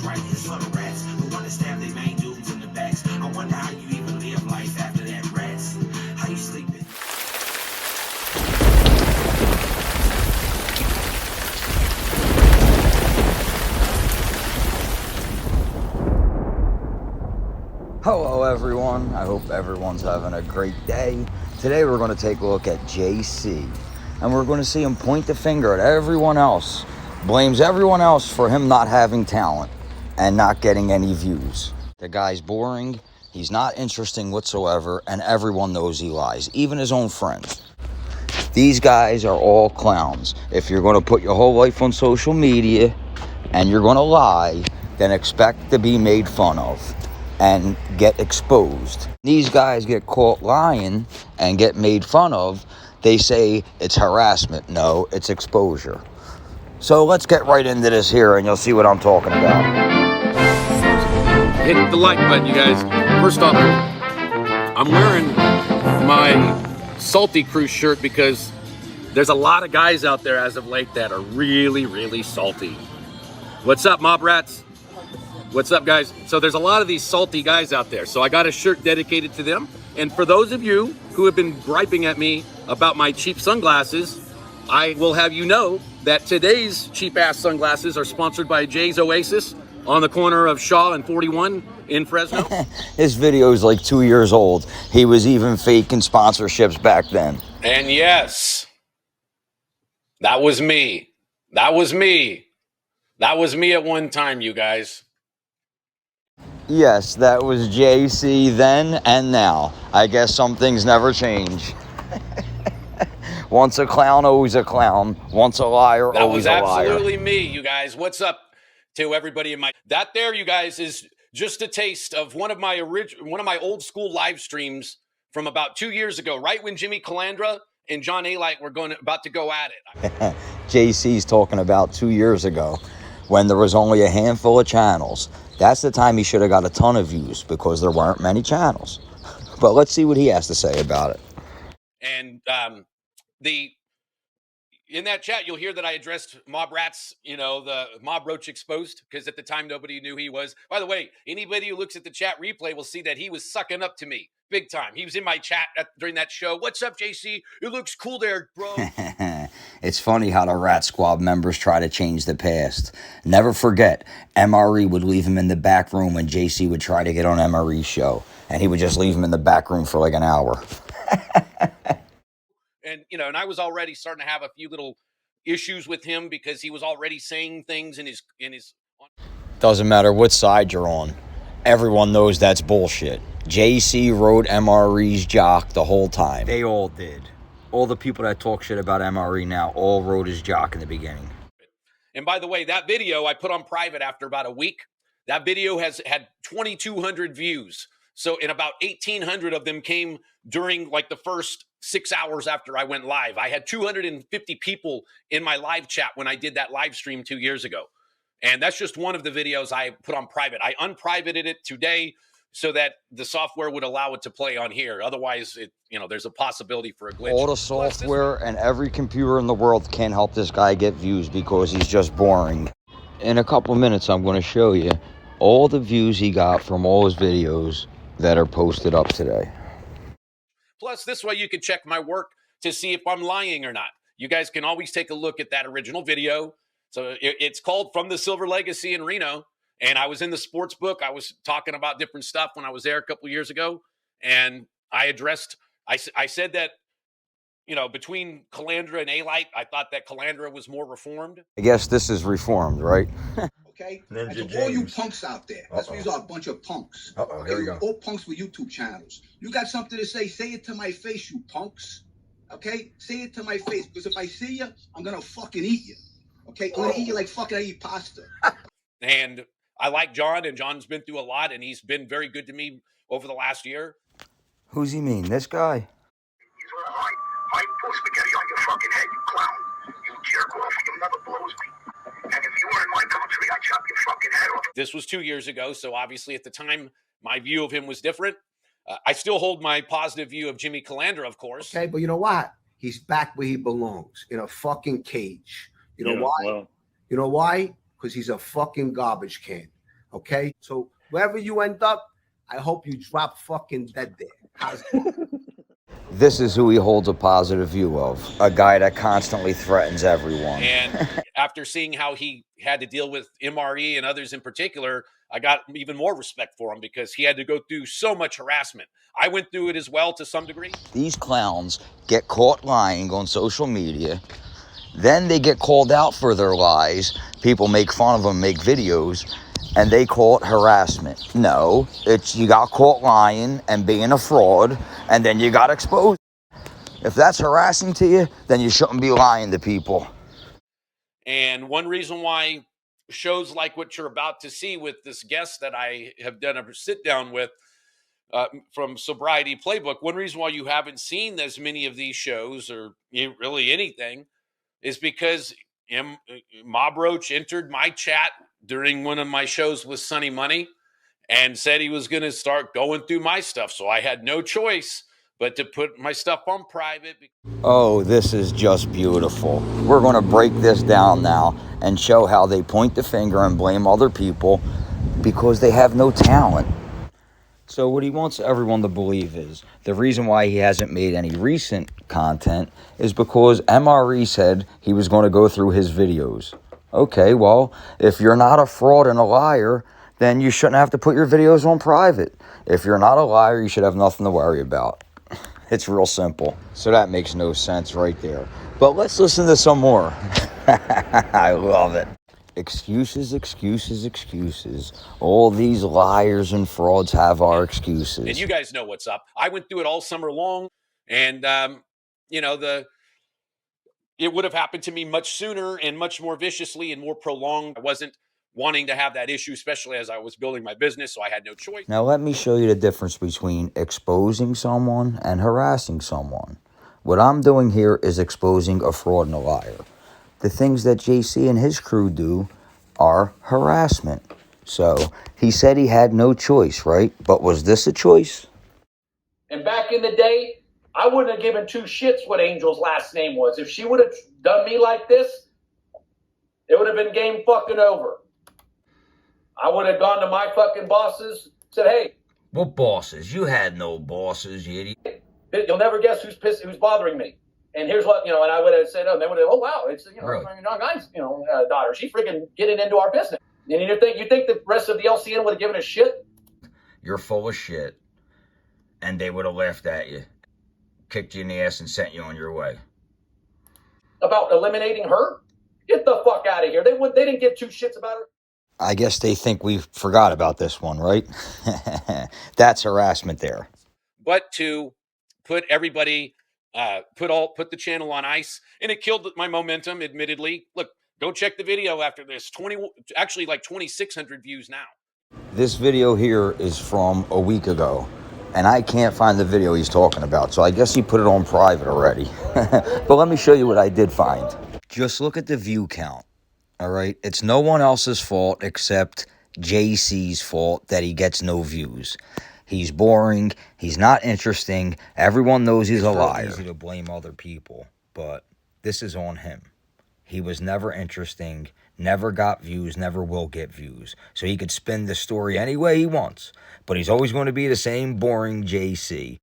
right. It's for the rats who want to stab their main dudes in the backs. I wonder how you even live life after that, rats. How you sleeping? Hello everyone, I hope everyone's having a great day. Today we're going to take a look at JC, and we're going to see him point the finger at everyone else, blames everyone else for him not having talent and not getting any views. The guy's boring, he's not interesting whatsoever, and everyone knows he lies, even his own friends. These guys are all clowns. If you're going to put your whole life on social media and you're going to lie, then expect to be made fun of and get exposed. These guys get caught lying and get made fun of. They say it's harassment. No, it's exposure. So let's get right into this here and you'll see what I'm talking about. Hit the like button, you guys. First off, I'm wearing my Salty Crew shirt because there's a lot of guys out there as of late that are really, really salty. What's up, mob rats? What's up, guys? So there's a lot of these salty guys out there. So I got a shirt dedicated to them. And for those of you who have been griping at me about my cheap sunglasses, I will have you know that today's cheap-ass sunglasses are sponsored by Jay's Oasis on the corner of Shaw and 41 in Fresno. This video is like 2 years old. He was even faking sponsorships back then. And yes, that was me. That was me. That was me at one time, you guys. Yes, that was JC then and now. I guess some things never change. Once a clown, always a clown. Once a liar, always a liar. That was absolutely me, you guys. What's up to everybody in my... That there, you guys, is just a taste of one of my old school live streams from about 2 years ago, right when Jimmy Calandra and John A-Light were about to go at it. JC's talking about 2 years ago when there was only a handful of channels. That's the time he should have got a ton of views because there weren't many channels. But let's see what he has to say about it. And in that chat, you'll hear that I addressed Mob Rats, you know, the Mob Roach Exposed, because at the time, nobody knew he was. By the way, anybody who looks at the chat replay will see that he was sucking up to me big time. He was in my chat during that show. What's up, JC? It looks cool there, bro. It's funny how the Rat Squad members try to change the past. Never forget, MRE would leave him in the back room when JC would try to get on MRE's show. And he would just leave him in the back room for like an hour. And, you know, and I was already starting to have a few little issues with him because he was already saying things in his... Doesn't matter what side you're on. Everyone knows that's bullshit. JC rode MRE's jock the whole time. They all did. All the people that talk shit about MRE now all rode his jock in the beginning. And by the way, that video I put on private after about a week. That video has had 2,200 views. So, and about 1,800 of them came during like the first 6 hours after I went live. I had 250 people in my live chat when I did that live stream 2 years ago. And that's just one of the videos I put on private. I unprivated it today so that the software would allow it to play on here. Otherwise, there's a possibility for a glitch. All the software and every computer in the world can't help this guy get views because he's just boring. In a couple of minutes, I'm going to show you all the views he got from all his videos that are posted up today. Plus, this way you can check my work to see if I'm lying or not. You guys can always take a look at that original video. So it's called From the Silver Legacy in Reno. And I was in the sports book. I was talking about different stuff when I was there a couple of years ago. And I said that, between Calandra and A-Light, I thought that Calandra was more reformed. I guess this is reformed, right? Okay? And to all you punks out there, that's why you are a bunch of punks. Okay, here we go. All punks with YouTube channels. You got something to say it to my face, you punks. Okay? Say it to my face, because if I see you, I'm gonna fucking eat you. Okay? I'm gonna eat you like fucking I eat pasta. And I like John, and John's been through a lot, and he's been very good to me over the last year. Who's he mean? This guy? He's gonna hide pour spaghetti on your fucking head, you clown. You jerk off, you'll never blows me. And if you were in my country, I'd chop your fucking head off. This was 2 years ago, so obviously at the time, my view of him was different. I still hold my positive view of Jimmy Calandra, of course. Okay, but you know what? He's back where he belongs, in a fucking cage. You know why? Well, you know why? Because he's a fucking garbage can. Okay? So wherever you end up, I hope you drop fucking dead there. How's This is who he holds a positive view of, a guy that constantly threatens everyone. And after seeing how he had to deal with MRE and others in particular, I got even more respect for him because he had to go through so much harassment. I went through it as well to some degree. These clowns get caught lying on social media. Then they get called out for their lies. People make fun of them, make videos, and they call it harassment. No, it's you got caught lying and being a fraud, and then you got exposed. If that's harassing to you, then you shouldn't be lying to people. And one reason why shows like what you're about to see with this guest that I have done a sit down with from Sobriety Playbook, one reason why you haven't seen as many of these shows or really anything is because Mob Roach entered my chat during one of my shows with Sunny Money and said he was going to start going through my stuff. So I had no choice but to put my stuff on private. Oh, this is just beautiful. We're going to break this down now and show how they point the finger and blame other people because they have no talent. So what he wants everyone to believe is the reason why he hasn't made any recent content is because MRE said he was going to go through his videos. Okay, well, if you're not a fraud and a liar, then you shouldn't have to put your videos on private. If you're not a liar, you should have nothing to worry about. It's real simple. So that makes no sense right there. But let's listen to some more. I love it. Excuses, excuses, excuses. All these liars and frauds have our excuses. And you guys know what's up. I went through it all summer long. And, it would have happened to me much sooner and much more viciously and more prolonged. I wasn't wanting to have that issue, especially as I was building my business, so I had no choice. Now let me show you the difference between exposing someone and harassing someone. What I'm doing here is exposing a fraud and a liar. The things that JC and his crew do are harassment. So he said he had no choice, right? But was this a choice? And back in the day, I wouldn't have given two shits what Angel's last name was. If she would have done me like this, it would have been game fucking over. I would have gone to my fucking bosses, said, hey. What bosses? You had no bosses, you idiot. You'll never guess who's bothering me. And here's what, and I would have said, oh, they would have, oh, wow, it's, Really? guy's, daughter. She's freaking getting into our business. And you think the rest of the LCN would have given a shit? You're full of shit. And they would have laughed at you, kicked you in the ass and sent you on your way. About eliminating her? Get the fuck out of here. They didn't give two shits about her. I guess they think we forgot about this one, right? That's harassment there. But to put everybody, put the channel on ice, and it killed my momentum, admittedly. Look, go check the video after this. 2,600 views now. This video here is from a week ago, and I can't find the video he's talking about, so I guess he put it on private already. But let me show you what I did find. Just look at the view count, all right? It's no one else's fault except JC's fault that he gets no views. He's boring. He's not interesting. Everyone knows he's a liar. It's easy to blame other people, but this is on him. He was never interesting, never got views, never will get views. So he could spin the story any way he wants, but he's always going to be the same boring JC.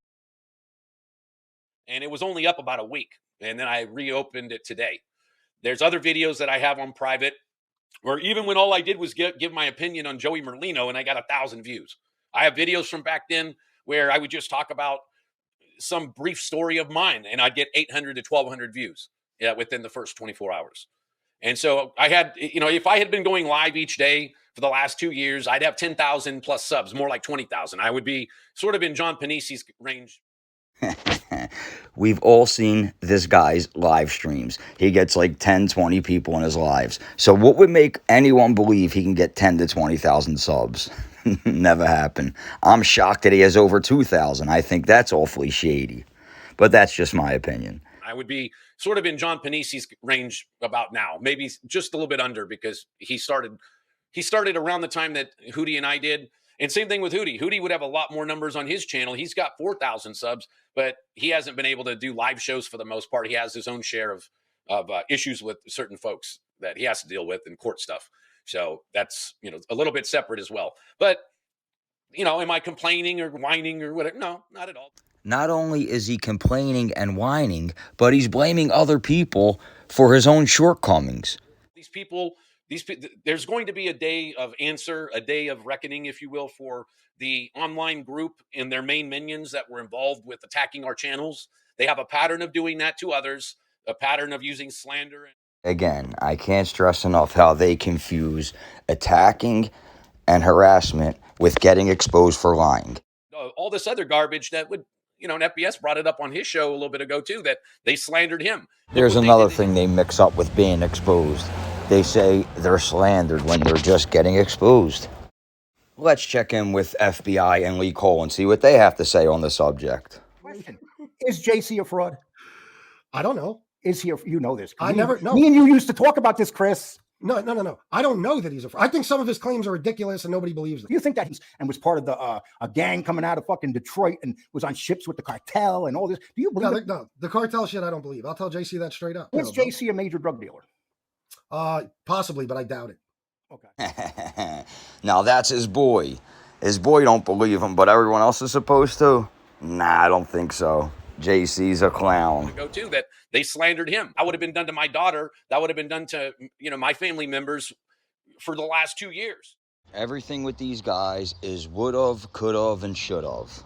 And it was only up about a week, and then I reopened it today. There's other videos that I have on private where even when all I did was give my opinion on Joey Merlino and I got 1,000 views. I have videos from back then where I would just talk about some brief story of mine and I'd get 800 to 1,200 views within the first 24 hours. And so I had, if I had been going live each day for the last 2 years, I'd have 10,000 plus subs, more like 20,000. I would be sort of in John Panisi's range. We've all seen this guy's live streams. He gets like 10, 20 people in his lives. So what would make anyone believe he can get 10 to 20,000 subs? Never happened. I'm shocked that he has over 2,000. I think that's awfully shady. But that's just my opinion. I would be sort of in John Panisi's range about now, maybe just a little bit under because he started around the time that Hootie and I did. And same thing with Hootie. Hootie would have a lot more numbers on his channel. He's got 4,000 subs, but he hasn't been able to do live shows for the most part. He has his own share of issues with certain folks that he has to deal with and court stuff. So that's, a little bit separate as well. But, am I complaining or whining or whatever? No, not at all. Not only is he complaining and whining, but he's blaming other people for his own shortcomings. These people, there's going to be a day of answer, a day of reckoning, if you will, for the online group and their main minions that were involved with attacking our channels. They have a pattern of doing that to others, a pattern of using slander. Again, I can't stress enough how they confuse attacking and harassment with getting exposed for lying. All this other garbage that would, and FBS brought it up on his show a little bit ago too, that they slandered him. There's another thing they mix up with being exposed. They say they're slandered when they're just getting exposed. Let's check in with FBI and Lee Cole and see what they have to say on the subject. Question. Is JC a fraud? I don't know. Is he you know this? I never know. Me and you used to talk about this, Chris. No. I don't know that he's a fraud. I think some of his claims are ridiculous and nobody believes them. Do you think that was part of the a gang coming out of fucking Detroit and was on ships with the cartel and all this? Do you believe No, the cartel shit I don't believe. I'll tell JC that straight up. Is JC a major drug dealer? Possibly, but I doubt it. Okay. Now that's his boy. His boy don't believe him, but everyone else is supposed to? Nah, I don't think so. JC's a clown. Go to that they slandered him. That would have been done to my daughter. That would have been done to, my family members for the last 2 years. Everything with these guys is would've, could've, and should've.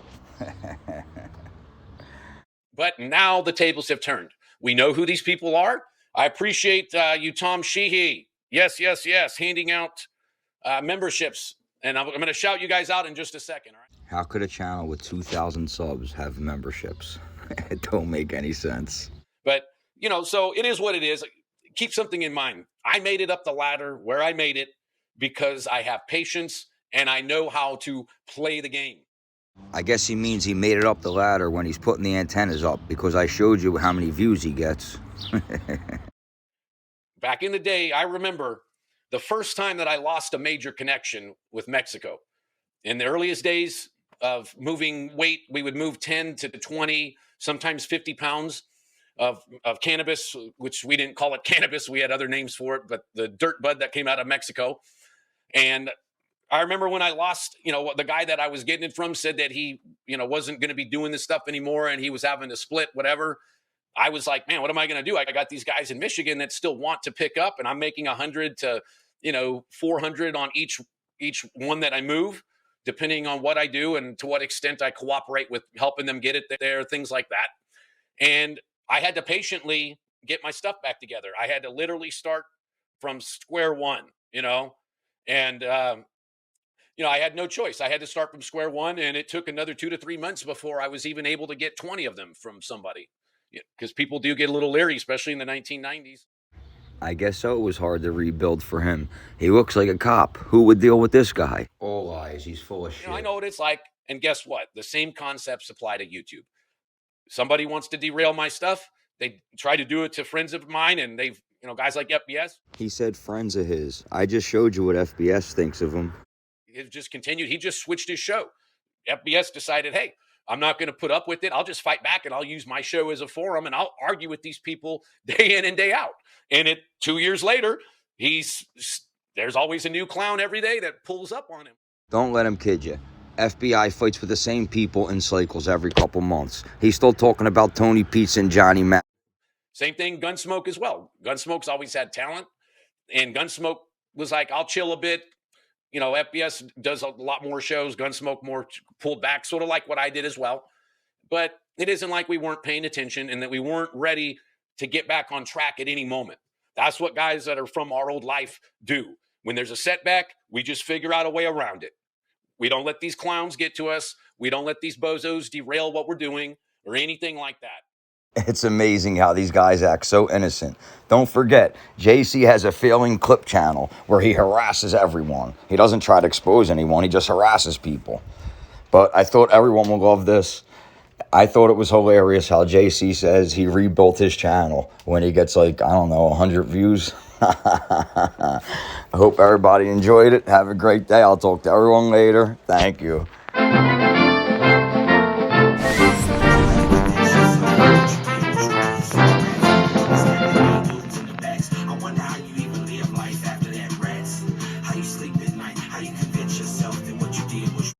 But now the tables have turned. We know who these people are. I appreciate you, Tom Sheehy. Yes, handing out memberships. And I'm going to shout you guys out in just a second. All right? How could a channel with 2,000 subs have memberships? It don't make any sense. But, so it is what it is. Keep something in mind. I made it up the ladder where I made it because I have patience and I know how to play the game. I guess he means he made it up the ladder when he's putting the antennas up, because I showed you how many views he gets. Back in the day, I remember the first time that I lost a major connection with Mexico. In the earliest days of moving weight, we would move 10 to 20, sometimes 50 pounds of cannabis, which we didn't call it cannabis. We had other names for it, but the dirt bud that came out of Mexico. And I remember when I lost, the guy that I was getting it from said that he, wasn't going to be doing this stuff anymore and he was having to split, whatever. I was like, man, what am I going to do? I got these guys in Michigan that still want to pick up, and I'm making 100 to, 400 on each one that I move, depending on what I do and to what extent I cooperate with helping them get it there, things like that. And I had to patiently get my stuff back together. I had to literally start from square one, and, I had no choice. I had to start from square one, and it took another 2 to 3 months before I was even able to get 20 of them from somebody, because people do get a little leery, especially in the 1990s. I guess so. It was hard to rebuild for him. He looks like a cop. Who would deal with this guy? All lies. He's full of shit. I know what it's like. And guess what? The same concepts apply to YouTube. Somebody wants to derail my stuff. They try to do it to friends of mine, and they've, guys like FBS. He said friends of his. I just showed you what FBS thinks of him. It just continued. He just switched his show. FBS decided, hey, I'm not going to put up with it. I'll just fight back, and I'll use my show as a forum, and I'll argue with these people day in and day out. And 2 years later, there's always a new clown every day that pulls up on him. Don't let him kid you. FBI fights with the same people in cycles every couple months. He's still talking about Tony Peets and Johnny Mac. Same thing, Gunsmoke as well. Gunsmoke's always had talent, and Gunsmoke was like, I'll chill a bit. FBS does a lot more shows, Gunsmoke more pulled back, sort of like what I did as well. But it isn't like we weren't paying attention and that we weren't ready to get back on track at any moment. That's what guys that are from our old life do. When there's a setback, we just figure out a way around it. We don't let these clowns get to us. We don't let these bozos derail what we're doing or anything like that. It's amazing how these guys act so innocent. Don't forget, JC has a failing clip channel where he harasses everyone. He doesn't try to expose anyone. He just harasses people. But I thought everyone would love this. I thought it was hilarious how JC says he rebuilt his channel when he gets 100 views. I hope everybody enjoyed it. Have a great day. I'll talk to everyone later. Thank you.